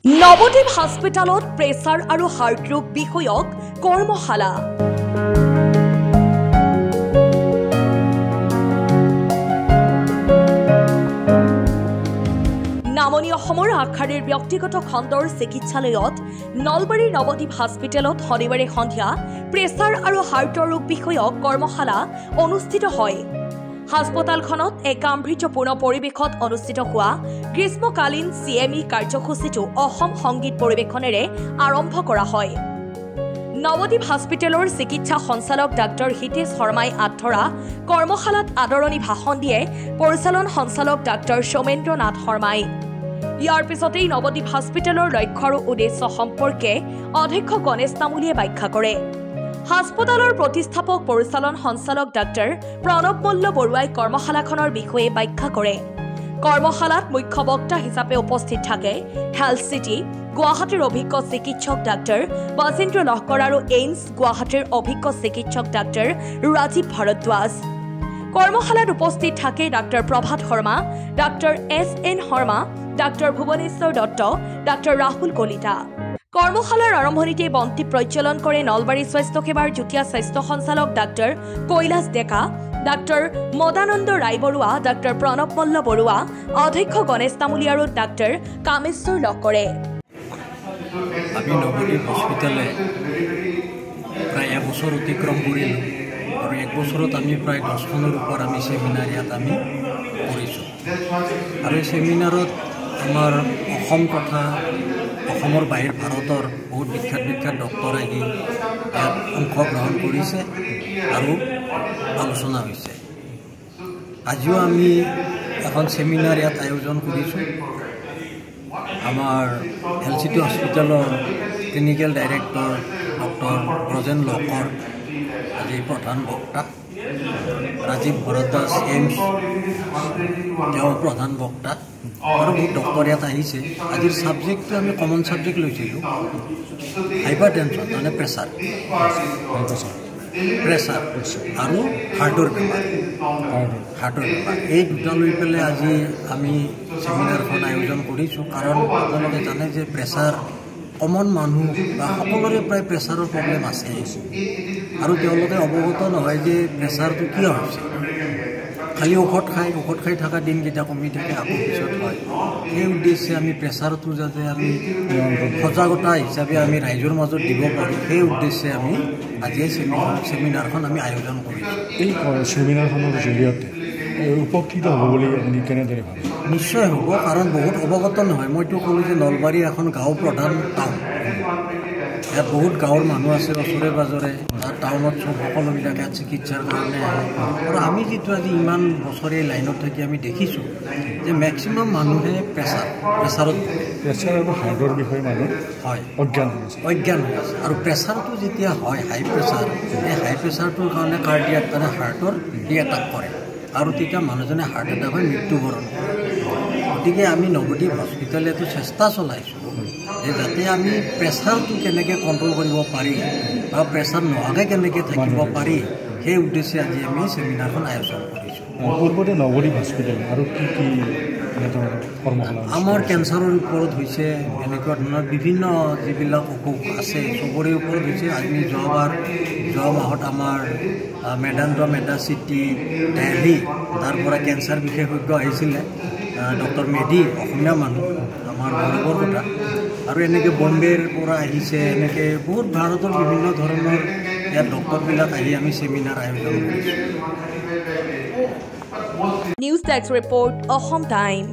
Nabadwip হস্পিটালত pressure আৰু heart ৰোগ বিষয়ক কৰ্মশালা। নামনি অসমৰ আগশাৰীৰ ব্যক্তিগত খণ্ডৰ চিকিৎসালয়ত নলবাৰীৰ নৱদ্বীপ হস্পিটালত শনিবাৰে সন্ধিয়া প্ৰেছাৰ আৰু হাৰ্টৰ ৰোগ বিষয়ক কৰ্মশালা অনুষ্ঠিত হয়। হাস্পতালখনত এক গাম্ভীৰ্যপূৰ্ণ পৰিৱেশত অনুষ্ঠিত হোৱা গ্ৰীষ্মকালীন CME কাৰ্যসূচীটো অসম সংগীত পৰিৱেশনেৰে আৰম্ভ কৰা হয়। নৱদ্বীপ হস্পিটেলৰ চিকিৎসা সঞ্চালক ডাক্তৰ হিতেশ শৰ্মাই আধৰা কৰ্মশালাত আদৰণি ভাষণ দিয়ে পৰিচালন সঞ্চালক ডাক্তৰ সৌমেন্দ্ৰ নাথ শৰ্মাই। ইয়াৰ পিছতেই নৱদ্বীপ হস্পিটেলৰ লক্ষ্য আৰু উদ্দেশ্য সম্পৰ্কে অধ্যক্ষ গণেশ তামুলীয়ে ব্যাখ্যা কৰে। হাস্পতালৰ প্ৰতিষ্ঠাপক পৰিচালন সঞ্চালক ডাক্তৰ প্ৰণৱ মল্ল বৰুৱাই কৰ্মশালাখনৰ বিষয়ে ব্যাখ্যা কৰে। কৰ্মশালাত মুখ্য বক্তা হিচাপে উপস্থিত থাকে হেল্থ চিটি গুৱাহাটীৰ অভিজ্ঞ চিকিৎসক ডাক্তৰ বজেন্দ্ৰ লহকৰ আৰু এইমছ গুৱাহাটীৰ অভিজ্ঞ চিকিৎসক ডাক্তৰ ৰাজীৱ ভাৰদ্বাজ। কৰ্মশালাত উপস্থিত থাকে doctor Prabhat Sharma, doctor SN Sharma, doctor Bhubaneswar Dutta, doctor Rahul Kalita. কৰ্মশালাৰ আৰম্ভণিতে বন্তি প্ৰজ্বলন কৰে নলবাৰী স্বাস্থ্য সেৱাৰ যুটীয়া স্বাস্থ্য সঞ্চালক ডাক্তৰ কৈলাশ ডেকা, ডাক্তৰ মদানন্দ ৰায় বৰুৱা, ডাক্তৰ প্ৰণৱ মল্ল বৰুৱা, অধ্যক্ষ গণেশ তামুলী আৰু ডাক্তৰ কামেশ্বৰ লহকৰে। আমি নৱদ্বীপ হস্পিটালে প্ৰায় এবছৰ অতিক্ৰম কৰিলোঁ আৰু এক বছৰত আমি প্ৰায় 10খনৰ ওপৰ আমি ছেমিনাৰ ইয়াত আমি কৰিছোঁ আৰু এই ছেমিনাৰত আমাৰ অসম তথা অসমৰ বাহিৰ ভাৰতৰ বহুত বিখ্যাত ডক্তৰ আহি ইয়াত অংশগ্ৰহণ কৰিছে আৰু আলোচনা হৈছে। আজিও আমি এখন ছেমিনাৰ ইয়াত আয়োজন কৰিছোঁ। আমাৰ হেল্থ চিটি হস্পিটেলৰ clinical director doctor Brajen Lahkar আজি প্ৰধান বক্তা, ৰাজীৱ ভাৰদ্বাজ এইমছ তেওঁ প্ৰধান বক্তা আৰু বহুত ডক্টৰ ইয়াত আহিছে। আজিৰ ছাবজেক্টটো আমি কমন ছাবজেক্ট লৈছিলোঁ হাইপাৰ টেনশ্যন মানে প্ৰেছাৰ আৰু হাৰ্টৰ বেমাৰ। এই দুটা লৈ পেলাই আজি আমি ছেমিনাৰখন আয়োজন কৰিছোঁ। কাৰণ আপোনালোকে জানে যে প্ৰেছাৰ কমন মানুহ বা সকলোৰে প্ৰায় প্ৰেছাৰৰ প্ৰব্লেম আছে আৰু তেওঁলোকে অৱগত নহয় যে প্ৰেছাৰটো কিয় হৈছে। খালি ঔষধ খাই থকা দিনকেইটা কমি থাকে, আকৌ পিছত হয়। সেই উদ্দেশ্যে আমি প্ৰেছাৰটো যাতে আমি সজাগতা হিচাপে আমি ৰাইজৰ মাজত দিব পাৰোঁ, সেই উদ্দেশ্যে আমি আজি এই ছেমিনাৰখন আমি আয়োজন কৰিছোঁ। এই ছেমিনাৰখনৰ জৰিয়তে উপকৃত হ'ব বুলি আপুনি কেনেদৰে ভাবে? নিশ্চয় হ'ব, কাৰণ বহুত অৱগত নহয়। মইতো ক'লোঁ যে নলবাৰী এখন গাঁও প্ৰধান টাউন, ইয়াত বহুত গাঁৱৰ মানুহ আছে ওচৰে পাজৰে। তাৰ টাউনত সকলোবিলাকে চিকিৎসাৰ কাৰণে আহে আৰু আমি যিটো আজি ইমান বছৰে লাইনত থাকি আমি দেখিছোঁ যে মেক্সিমাম মানুহে প্ৰেছাৰত প্ৰেছাৰ আৰু হাৰ্টৰ বিষয়ে মানুহ হয় অজ্ঞান হৈ আছে। আৰু প্ৰেছাৰটো যেতিয়া হয় হাই প্ৰেছাৰ, এই হাই প্ৰেছাৰটোৰ কাৰণে কাৰ্ডিয়াক মানে হাৰ্টৰ এটাক কৰে আৰু তেতিয়া মানুহজনে হাৰ্ট এটাক হৈ মৃত্যুবৰণ কৰে। গতিকে আমি নৱদ্বীপ হস্পিটেলেতো চেষ্টা চলাইছোঁ যে যাতে আমি প্ৰেছাৰটো কেনেকৈ কণ্ট্ৰল কৰিব পাৰি বা প্ৰেছাৰ নোহোৱাকৈ কেনেকৈ থাকিব পাৰি, সেই উদ্দেশ্যে আজি আমি ছেমিনাৰখন আয়োজন কৰিছোঁ। পূৰ্বতে নৱদ্বীপ হস্পিটেল আৰু কি কৰ্মশালা? আমাৰ কেঞ্চাৰৰ ওপৰত হৈছে, এনেকুৱা ধৰণৰ বিভিন্ন যিবিলাক অসুখ আছে চবৰে ওপৰত হৈছে। আমি যোৱা মাহত আমাৰ মেডা চিটি দিল্লী তাৰ পৰা কেঞ্চাৰ বিশেষজ্ঞ আহিছিলে ডক্টৰ মেধি, অসমীয়া মানুহ, আমাৰ গৌৰৱৰ কথা। আৰু এনেকৈ বম্বেৰ পৰা আহিছে, এনেকৈ বহুত ভাৰতৰ বিভিন্ন ধৰণৰ ইয়াত ডক্টৰবিলাক আহি আমি ছেমিনাৰ আয়োজন কৰিছোঁ। News desk report, Assam time.